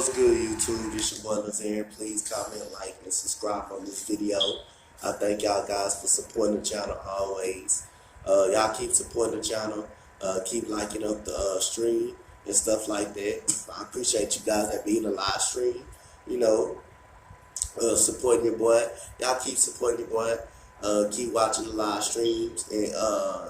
What's good, YouTube? It's your boy Lazarian. Please comment, like, and subscribe on this video. I thank y'all guys for supporting the channel always. Y'all keep supporting the channel. Keep liking up the stream and stuff like that. I appreciate you guys that be in the live stream. You know, supporting your boy. Y'all keep supporting your boy. Keep watching the live streams and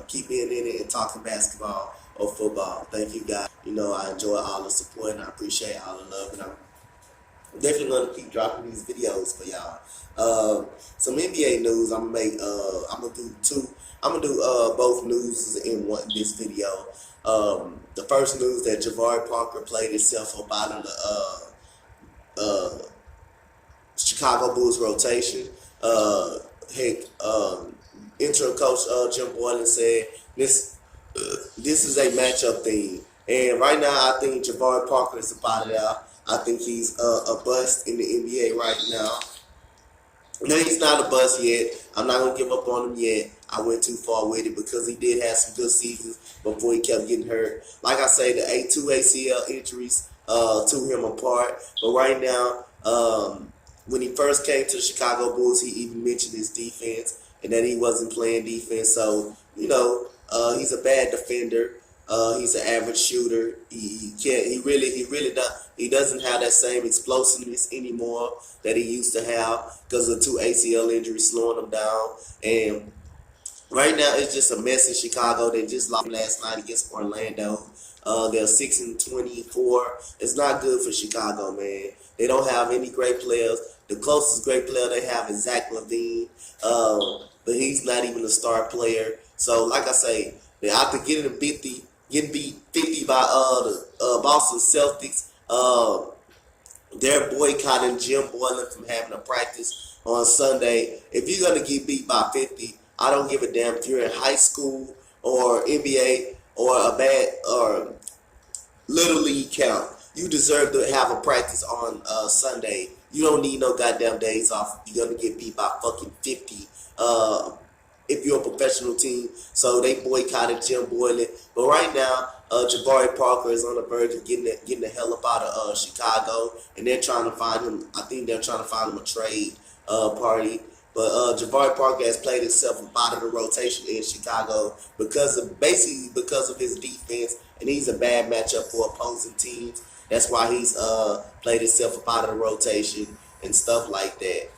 keep being in it and talking basketball or football. Thank you guys. You know, I enjoy all the support and I appreciate all the love, and I'm definitely gonna keep dropping these videos for y'all. Some NBA news. I'm gonna do two. I'm gonna do both news in this video. The first news that Jabari Parker played himself up out of the Chicago Bulls rotation. Interim coach Jim Boylan said this is a matchup thing, and right now I think Jabari Parker is about it out. I think he's a bust in the NBA right now. No, he's not a bust yet. I'm not gonna give up on him yet. I went too far with it because he did have some good seasons before he kept getting hurt. Like I say, the two ACL injuries to him apart. But right now, when he first came to the Chicago Bulls, he even mentioned his defense and that he wasn't playing defense. So, you know, he's a bad defender. He's an average shooter. He can't. He doesn't have that same explosiveness anymore that he used to have because of two ACL injuries slowing him down. And right now, it's just a mess in Chicago. They just lost last night against Orlando. They're 6-24. It's not good for Chicago, man. They don't have any great players. The closest great player they have is Zach LaVine, but he's not even a star player. So, like I say, after getting beat 50 by the Boston Celtics, they're boycotting Jim Boylan from having a practice on Sunday. If you're gonna get beat by 50, I don't give a damn if you're in high school or NBA or a bad or little league count. You deserve to have a practice on Sunday. You don't need no goddamn days off. You're gonna get beat by fucking 50. If you're a professional team. So they boycotted Jim Boylan. But right now, Jabari Parker is on the verge of getting the hell up out of Chicago, and they're trying to find him. I think they're trying to find him a trade party. But Jabari Parker has played himself out of the rotation in Chicago because of his defense, and he's a bad matchup for opposing teams. That's why he's played himself out of the rotation and stuff like that.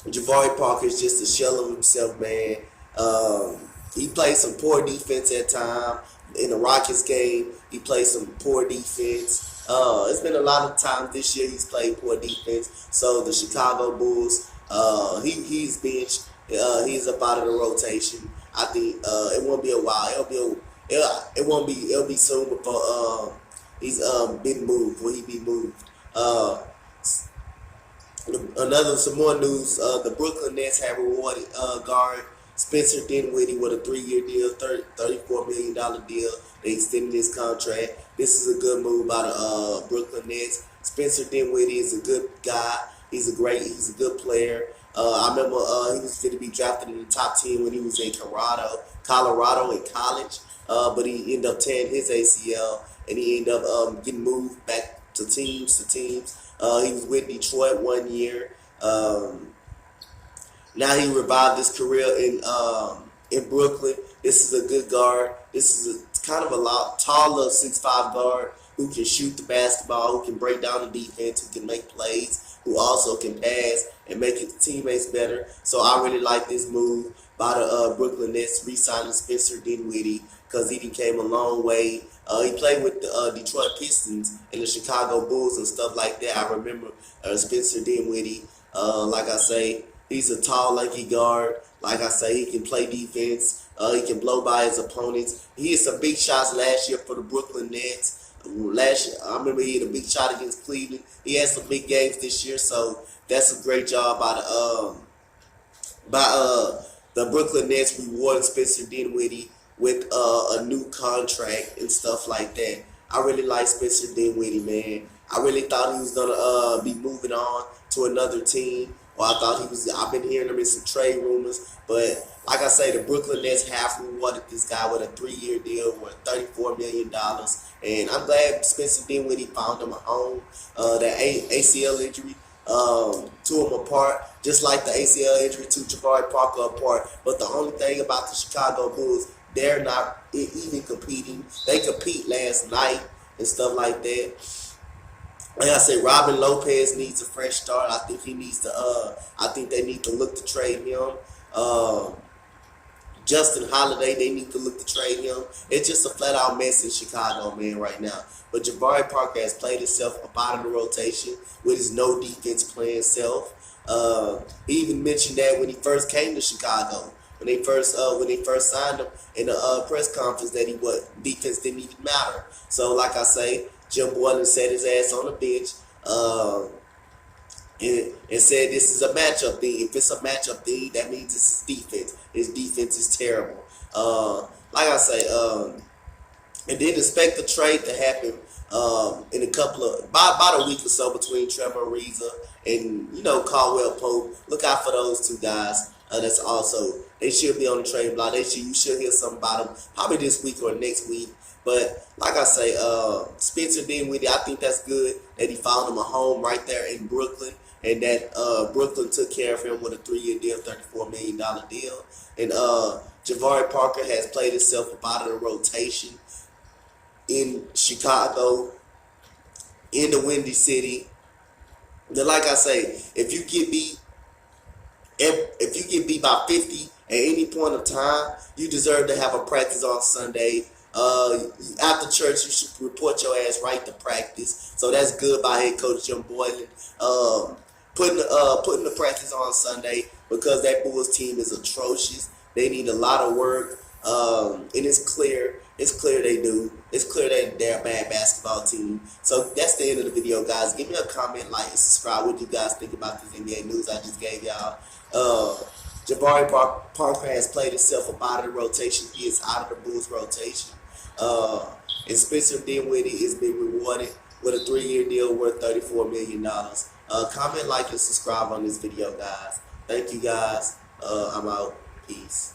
Jabari Parker is just a shell of himself, man. He played some poor defense at times. In the Rockets game, he played some poor defense. It's been a lot of times this year he's played poor defense. So the Chicago Bulls, he's benched. He's up out of the rotation. I think it won't be a while. It'll be soon before he's been moved. Will he be moved? Some more news. The Brooklyn Nets have rewarded guard Spencer Dinwiddie with a 3-year deal, $34 million deal. They extended his contract. This is a good move by the Brooklyn Nets. Spencer Dinwiddie is a good guy. He's a good player. I remember he was going to be drafted in the top 10 when he was in Colorado in college, but he ended up tearing his ACL, and he ended up getting moved back to teams. He was with Detroit 1 year. Now he revived his career in Brooklyn. This is a good guard. This is kind of a lot taller 6'5" guard who can shoot the basketball, who can break down the defense, who can make plays, who also can pass and make his teammates better. So I really like this move by the Brooklyn Nets re-signing Spencer Dinwiddie because he came a long way. He played with the Detroit Pistons and the Chicago Bulls and stuff like that. I remember Spencer Dinwiddie. Like I say, he's a tall, lanky guard. Like I say, he can play defense. He can blow by his opponents. He hit some big shots last year for the Brooklyn Nets. Last year, I remember he hit a big shot against Cleveland. He had some big games this year, so that's a great job by the Brooklyn Nets rewarding Spencer Dinwiddie with a new contract and stuff like that. I really like Spencer Dinwiddie, man. I really thought he was gonna be moving on to another team. Or I thought he was. I've been hearing him in some trade rumors, but Like I say, the Brooklyn Nets have rewarded this guy with a 3-year deal worth $34 million, and I'm glad Spencer Dinwiddie found him a home. That ACL injury to him apart, just like the ACL injury to Jabari Parker apart. But the only thing about the Chicago Bulls, they're not even competing. They compete last night and stuff like that. Like I said, Robin Lopez needs a fresh start. I think he needs to. I think they need to look to trade him. Justin Holiday, they need to look to trade him. It's just a flat out mess in Chicago, man, right now. But Jabari Parker has played himself up out of the rotation with his no defense playing self. He even mentioned that when he first came to Chicago, when they first signed him in the press conference, that defense didn't even matter. So, like I say, Jim Boylen set his ass on the bench. And said this is a matchup thing. If it's a matchup thing, that means it's his defense. His defense is terrible. Like I say, and then expect the trade to happen in a couple of about a week or so between Trevor Ariza and Caldwell Pope. Look out for those two guys. That's also, they should be on the trade block. You should hear something about them probably this week or next week. But like I say, Spencer Dinwiddie, I think that's good that he found him a home right there in Brooklyn, and that Brooklyn took care of him with a 3-year deal, $34 million deal. And Jabari Parker has played himself up out of the rotation in Chicago, in the Windy City. Then, like I say, if you get beat by 50 at any point of time, you deserve to have a practice on Sunday. After church, you should report your ass right to practice. So that's good by head coach Jim Boylen. Putting the practice on Sunday, because that Bulls team is atrocious. They need a lot of work, and it's clear they do. It's clear that they're a bad basketball team. So that's the end of the video, guys. Give me a comment, like, and subscribe. What do you guys think about this NBA news I just gave y'all? Jabari Parker has played himself up out of the rotation. He is out of the Bulls rotation. And Spencer Dinwiddie is being rewarded with a 3-year deal worth $34 million. Comment, like, and subscribe on this video, guys. Thank you, guys. I'm out. Peace.